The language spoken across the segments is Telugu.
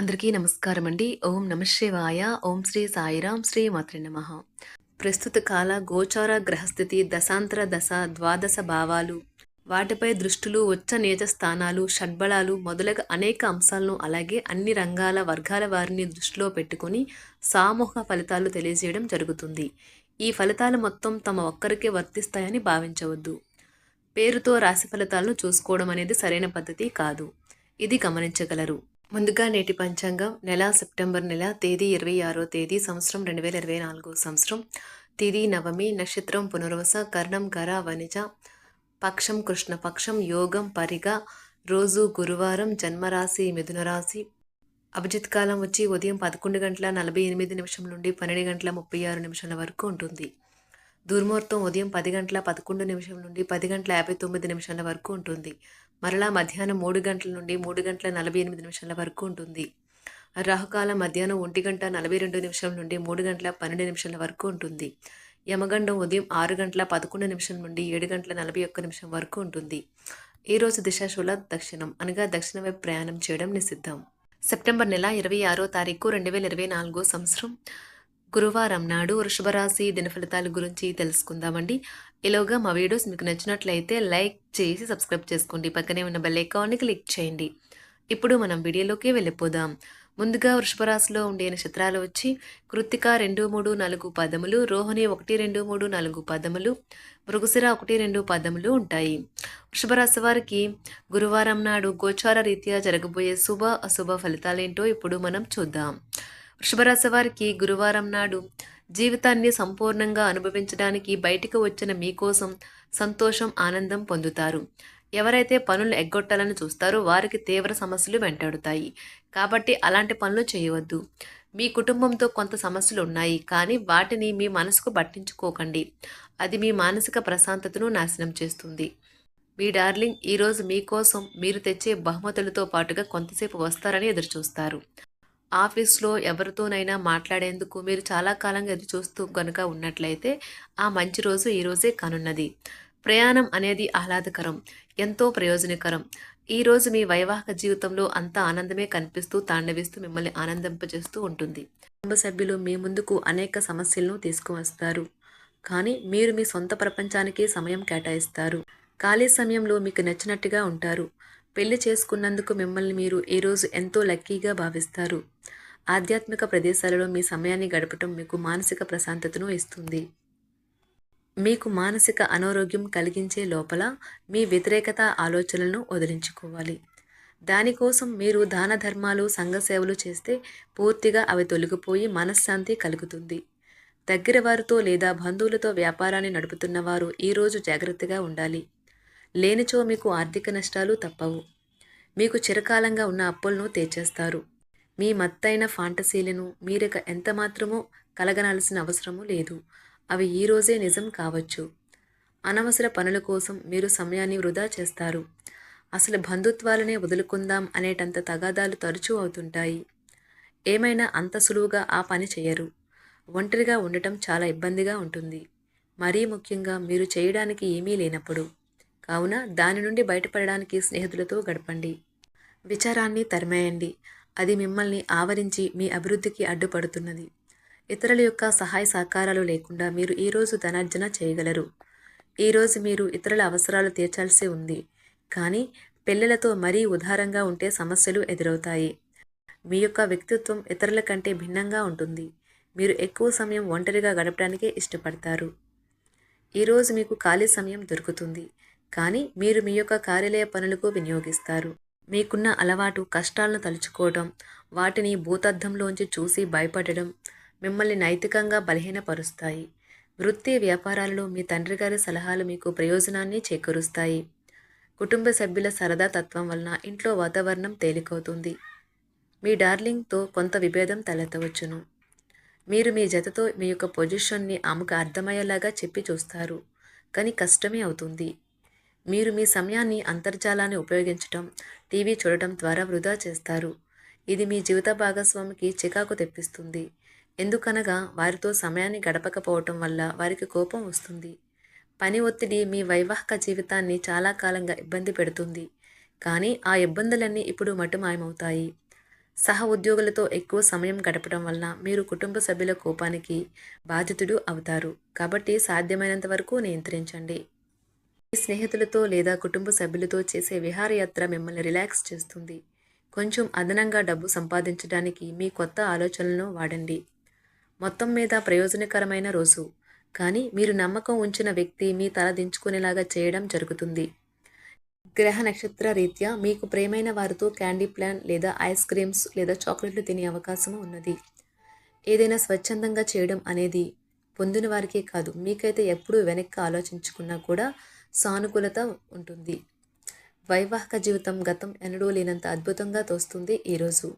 అందరికీ నమస్కారం అండి. ఓం నమ శివాయ. ఓం శ్రీ సాయిరాం. శ్రీ మాత్రే నమః. ప్రస్తుత కాల గోచార గ్రహస్థితి దశాంతర దశ ద్వాదశ భావాలు వాటిపై దృష్టులు ఉచ్చ నీచ స్థానాలు షడ్బలాలు మొదలగు అనేక అంశాలను అలాగే అన్ని రంగాల వర్గాల వారిని దృష్టిలో పెట్టుకుని సామూహిక ఫలితాలు తెలియజేయడం జరుగుతుంది. ఈ ఫలితాలు మొత్తం తమ ఒక్కరికే వర్తిస్తాయని భావించవద్దు. పేరుతో రాశి ఫలితాలను చూసుకోవడం అనేది సరైన పద్ధతి కాదు. ఇది గమనించగలరు. ముందుగా నేటి పంచాంగం నెల సెప్టెంబర్ నెల తేదీ 26వ తేదీ సంవత్సరం 2024 సంవత్సరం తిథి నవమి నక్షత్రం పునర్వస కర్ణం గర వనిజ పక్షం కృష్ణపక్షం యోగం పరిగ రోజు గురువారం జన్మరాశి మిథున రాశి అభిజిత్ కాలం వచ్చి ఉదయం 11:48 నుండి 12:36 వరకు ఉంటుంది. దుర్ముహూర్తం ఉదయం 10:11 నుండి 10:59 వరకు ఉంటుంది. మరలా మధ్యాహ్నం 3 గంటల నుండి 3:48 వరకు ఉంటుంది. రాహుకాలం మధ్యాహ్నం 1:42 నుండి 3:12 వరకు ఉంటుంది. యమగండం ఉదయం 6:11 నుండి 7:41 వరకు ఉంటుంది. ఈరోజు దిశాశూల దక్షిణం అనగా దక్షిణ వైపు ప్రయాణం చేయడం నిషిద్ధం. సెప్టెంబర్ నెల 26వ తారీఖు 2024 సంవత్సరం గురువారం నాడు వృషభ రాశి దిన ఫలితాల గురించి తెలుసుకుందామండి. ఈలోగా మా వీడియోస్ మీకు నచ్చినట్లయితే లైక్ చేసి సబ్స్క్రైబ్ చేసుకోండి. పక్కనే ఉన్న బెల్ ఐకాన్ని క్లిక్ చేయండి. ఇప్పుడు మనం వీడియోలోకి వెళ్ళిపోదాం. ముందుగా వృషభ రాశిలో ఉండే నక్షత్రాలు వచ్చి కృత్తిక 2, 3, 4 పదములు, రోహిణి 1, 2, 3, 4 పదములు, మృగశిర 1, 2 పదములు ఉంటాయి. వృషభ రాశి వారికి గురువారం నాడు గోచార రీత్యా జరగబోయే శుభ అశుభ ఫలితాలేంటో ఇప్పుడు మనం చూద్దాం. వృషభరాశి వారికి గురువారం నాడు జీవితాన్ని సంపూర్ణంగా అనుభవించడానికి బయటికి వచ్చిన మీకోసం సంతోషం ఆనందం పొందుతారు. ఎవరైతే పనులు ఎగ్గొట్టాలని చూస్తారో వారికి తీవ్ర సమస్యలు వెంటాడుతాయి. కాబట్టి అలాంటి పనులు చేయవద్దు. మీ కుటుంబంతో కొంత సమస్యలు ఉన్నాయి, కానీ వాటిని మీ మనసుకు పట్టించుకోకండి. అది మీ మానసిక ప్రశాంతతను నాశనం చేస్తుంది. మీ డార్లింగ్ ఈరోజు మీకోసం మీరు తెచ్చే బహుమతులతో పాటుగా కొంతసేపు వస్తారని ఎదురుచూస్తారు. ఆఫీస్లో ఎవరితోనైనా మాట్లాడేందుకు మీరు చాలా కాలంగా ఎదురు చూస్తూ కనుక ఉన్నట్లయితే ఆ మంచి రోజు ఈరోజే కానున్నది. ప్రయాణం అనేది ఆహ్లాదకరం, ఎంతో ప్రయోజనకరం. ఈరోజు మీ వైవాహిక జీవితంలో అంత ఆనందమే కనిపిస్తూ తాండవిస్తూ మిమ్మల్ని ఆనందింపజేస్తూ ఉంటుంది. కుటుంబ సభ్యులు మీ ముందుకు అనేక సమస్యలను తీసుకువస్తారు, కానీ మీరు మీ సొంత ప్రపంచానికి సమయం కేటాయిస్తారు. ఖాళీ సమయంలో మీకు నచ్చినట్టుగా ఉంటారు. పెళ్లి చేసుకున్నందుకు మిమ్మల్ని మీరు ఈరోజు ఎంతో లక్కీగా భావిస్తారు. ఆధ్యాత్మిక ప్రదేశాలలో మీ సమయాన్ని గడపటం మీకు మానసిక ప్రశాంతతను ఇస్తుంది. మీకు మానసిక అనారోగ్యం కలిగించే లోపల మీ వ్యతిరేకత ఆలోచనలను వదిలించుకోవాలి. దానికోసం మీరు దాన ధర్మాలు సంఘ సేవలు చేస్తే పూర్తిగా అవి తొలగిపోయి మనశ్శాంతి కలుగుతుంది. దగ్గర వారితో లేదా బంధువులతో వ్యాపారాన్ని నడుపుతున్న వారు ఈరోజు జాగ్రత్తగా ఉండాలి. లేనిచో మీకు ఆర్థిక నష్టాలు తప్పవు. మీకు చిరకాలంగా ఉన్న అప్పులను తీర్చేస్తారు. మీ మత్తైన ఫాంటసీలను మీరిక ఎంతమాత్రమూ కలగనాల్సిన అవసరమూ లేదు. అవి ఈరోజే నిజం కావచ్చు. అనవసర పనుల కోసం మీరు సమయాన్ని వృధా చేస్తారు. అసలు బంధుత్వాలనే వదులుకుందాం అనేటంత తగాదాలు తరచూ అవుతుంటాయి. ఏమైనా అంత సులువుగా ఆ పని చేయరు. ఒంటరిగా ఉండటం చాలా ఇబ్బందిగా ఉంటుంది, మరీ ముఖ్యంగా మీరు చేయడానికి ఏమీ లేనప్పుడు. కావున దాని నుండి బయటపడడానికి స్నేహితులతో గడపండి. విచారాన్ని తరిమేయండి. అది మిమ్మల్ని ఆవరించి మీ అభివృద్ధికి అడ్డుపడుతున్నది. ఇతరుల యొక్క సహాయ సహకారాలు లేకుండా మీరు ఈరోజు ధనార్జన చేయగలరు. ఈరోజు మీరు ఇతరుల అవసరాలు తీర్చాల్సి ఉంది, కానీ పిల్లలతో మరీ ఉదారంగా ఉంటే సమస్యలు ఎదురవుతాయి. మీ యొక్క వ్యక్తిత్వం ఇతరుల కంటే భిన్నంగా ఉంటుంది. మీరు ఎక్కువ సమయం ఒంటరిగా గడపడానికే ఇష్టపడతారు. ఈరోజు మీకు ఖాళీ సమయం దొరుకుతుంది, కానీ మీరు మీ యొక్క కార్యాలయ పనులకు వినియోగిస్తారు. మీకున్న అలవాటు కష్టాలను తలుచుకోవడం, వాటిని భూతద్దంలోంచి చూసి భయపడడం మిమ్మల్ని నైతికంగా బలహీనపరుస్తాయి. వృత్తి వ్యాపారాలలో మీ తండ్రి గారి సలహాలు మీకు ప్రయోజనాన్ని చేకూరుస్తాయి. కుటుంబ సభ్యుల సరదా తత్వం వలన ఇంట్లో వాతావరణం తేలికవుతుంది. మీ డార్లింగ్తో కొంత విభేదం తలెత్తవచ్చును. మీరు మీ జతతో మీ యొక్క పొజిషన్ని ఆమెకు అర్థమయ్యేలాగా చెప్పి చూస్తారు, కానీ కష్టమే అవుతుంది. మీరు మీ సమయాన్ని అంతర్జాలాన్ని ఉపయోగించటం, టీవీ చూడటం ద్వారా వృధా చేస్తారు. ఇది మీ జీవిత భాగస్వామికి చికాకు తెప్పిస్తుంది. ఎందుకనగా వారితో సమయాన్ని గడపకపోవటం వల్ల వారికి కోపం వస్తుంది. పని ఒత్తిడి మీ వైవాహిక జీవితాన్ని చాలా కాలంగా ఇబ్బంది పెడుతుంది, కానీ ఆ ఇబ్బందులన్నీ ఇప్పుడు మటుమాయమవుతాయి. సహ ఉద్యోగులతో ఎక్కువ సమయం గడపడం వలన మీరు కుటుంబ సభ్యుల కోపానికి బాధితుడు అవుతారు. కాబట్టి సాధ్యమైనంత వరకు నియంత్రించండి. మీ స్నేహితులతో లేదా కుటుంబ సభ్యులతో చేసే విహారయాత్ర మిమ్మల్ని రిలాక్స్ చేస్తుంది. కొంచెం అదనంగా డబ్బు సంపాదించడానికి మీ కొత్త ఆలోచనలను వాడండి. మొత్తం మీద ప్రయోజనకరమైన రోజు. కానీ మీరు నమ్మకం ఉంచిన వ్యక్తి మీ తల దించుకునేలాగా చేయడం జరుగుతుంది. గ్రహ నక్షత్ర రీత్యా మీకు ప్రియమైన వారితో క్యాండీ ప్లాన్ లేదా ఐస్ క్రీమ్స్ లేదా చాక్లెట్లు తినే అవకాశం ఉన్నది. ఏదైనా స్వచ్ఛందంగా చేయడం అనేది పొందిన వారికే కాదు, మీకైతే ఎప్పుడూ వెనక్కి ఆలోచించుకున్నా కూడా సానుకూలత ఉంటుంది. వైవాహిక జీవితం గతం ఎన్నడూ లేనంత అద్భుతంగా తోస్తుంది ఈరోజు.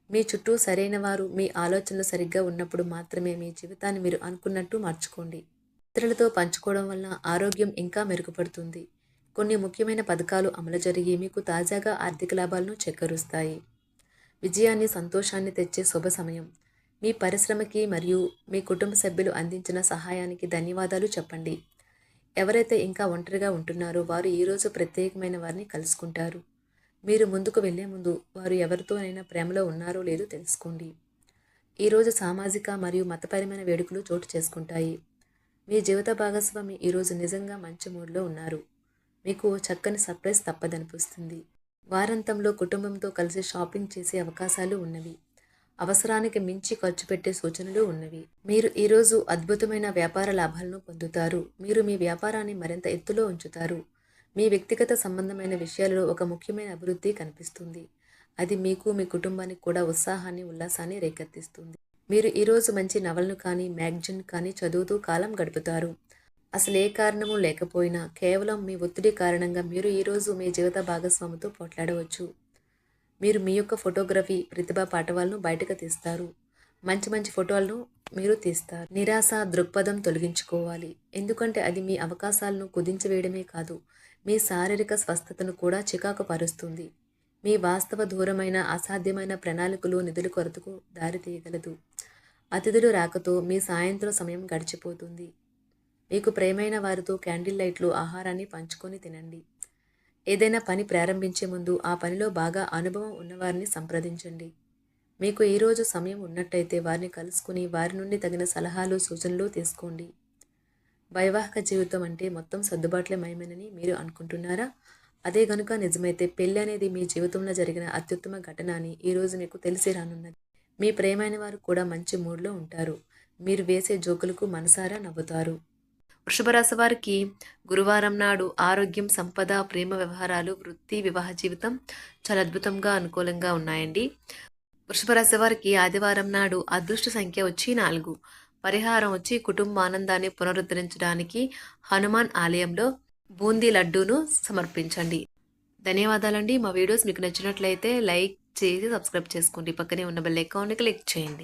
మీ చుట్టూ సరైన వారు, మీ ఆలోచనలు సరిగ్గా ఉన్నప్పుడు మాత్రమే మీ జీవితాన్ని మీరు అనుకున్నట్టు మార్చుకోండి. ఇతరులతో పంచుకోవడం వల్ల ఆరోగ్యం ఇంకా మెరుగుపడుతుంది. కొన్ని ముఖ్యమైన పథకాలు అమలు జరిగి మీకు తాజాగా ఆర్థిక లాభాలను చేకూరుస్తాయి. విజయాన్ని, సంతోషాన్ని తెచ్చే శుభ సమయం. మీ పరిశ్రమకి మరియు మీ కుటుంబ సభ్యులు అందించిన సహాయానికి ధన్యవాదాలు చెప్పండి. ఎవరైతే ఇంకా ఒంటరిగా ఉంటున్నారో వారు ఈరోజు ప్రత్యేకమైన వారిని కలుసుకుంటారు. మీరు ముందుకు వెళ్లే ముందు వారు ఎవరితోనైనా ప్రేమలో ఉన్నారో లేదో తెలుసుకోండి. ఈరోజు సామాజిక మరియు మతపరమైన వేడుకలు చోటు చేసుకుంటాయి. మీ జీవిత భాగస్వామి ఈరోజు నిజంగా మంచి మూడ్లో ఉన్నారు. మీకు చక్కని సర్ప్రైజ్ తప్పదనిపిస్తుంది. వారాంతంలో కుటుంబంతో కలిసి షాపింగ్ చేసే అవకాశాలు ఉన్నవి. అవసరానికి మించి ఖర్చు పెట్టే సూచనలు ఉన్నవి. మీరు ఈరోజు అద్భుతమైన వ్యాపార లాభాలను పొందుతారు. మీరు మీ వ్యాపారాన్ని మరింత ఎత్తులో ఉంచుతారు. మీ వ్యక్తిగత సంబంధమైన విషయాలలో ఒక ముఖ్యమైన అభివృద్ధి కనిపిస్తుంది. అది మీకు, మీ కుటుంబానికి కూడా ఉత్సాహాన్ని, ఉల్లాసాన్ని రేకెత్తిస్తుంది. మీరు ఈరోజు మంచి నవలను కానీ, మ్యాగజైన్ కానీ చదువుతూ కాలం గడుపుతారు. అసలు ఏ కారణము లేకపోయినా కేవలం మీ ఒత్తిడి కారణంగా మీరు ఈరోజు మీ జీవిత భాగస్వామితో పోట్లాడవచ్చు. మీరు మీ యొక్క ఫోటోగ్రఫీ ప్రతిభా పాఠవాలను బయటకు తీస్తారు. మంచి మంచి ఫోటోలను మీరు తీస్తారు. నిరాశ దృక్పథం తొలగించుకోవాలి. ఎందుకంటే అది మీ అవకాశాలను కుదించివేయడమే కాదు, మీ శారీరక స్వస్థతను కూడా చికాకు పరుస్తుంది. మీ వాస్తవ దూరమైన అసాధ్యమైన ప్రణాళికలు నిధుల కొరతకు దారితీయగలదు. అతిథులు రాకతో మీ సాయంత్రం సమయం గడిచిపోతుంది. మీకు ప్రియమైన వారితో క్యాండిల్ లైట్లు, ఆహారాన్ని పంచుకొని తినండి. ఏదైనా పని ప్రారంభించే ముందు ఆ పనిలో బాగా అనుభవం ఉన్నవారిని సంప్రదించండి. మీకు ఈరోజు సమయం ఉన్నట్టయితే వారిని కలుసుకుని వారి నుండి తగిన సలహాలు, సూచనలు తీసుకోండి. వైవాహిక జీవితం అంటే మొత్తం సర్దుబాట్లే మయమేనని మీరు అనుకుంటున్నారా? అదే గనుక నిజమైతే పెళ్ళి అనేది మీ జీవితంలో జరిగిన అత్యుత్తమ ఘటన అని ఈరోజు మీకు తెలిసి రానున్నది. మీ ప్రియమైన వారు కూడా మంచి మూడ్లో ఉంటారు. మీరు వేసే జోకులకు మనసారా నవ్వుతారు. వృషభ రాశి వారికి గురువారం నాడు ఆరోగ్యం, సంపద, ప్రేమ వ్యవహారాలు, వృత్తి, వివాహ జీవితం చాలా అద్భుతంగా అనుకూలంగా ఉన్నాయండి. వృషభ రాశి వారికి ఆదివారం నాడు అదృష్ట సంఖ్య వచ్చి 4. పరిహారం వచ్చి కుటుంబ ఆనందాన్ని పునరుద్ధరించడానికి హనుమాన్ ఆలయంలో బూందీ లడ్డూను సమర్పించండి. ధన్యవాదాలండి. మా వీడియోస్ మీకు నచ్చినట్లయితే లైక్ చేసి సబ్స్క్రైబ్ చేసుకోండి. పక్కనే ఉన్న బెల్ ఐకాన్ని క్లిక్ చేయండి.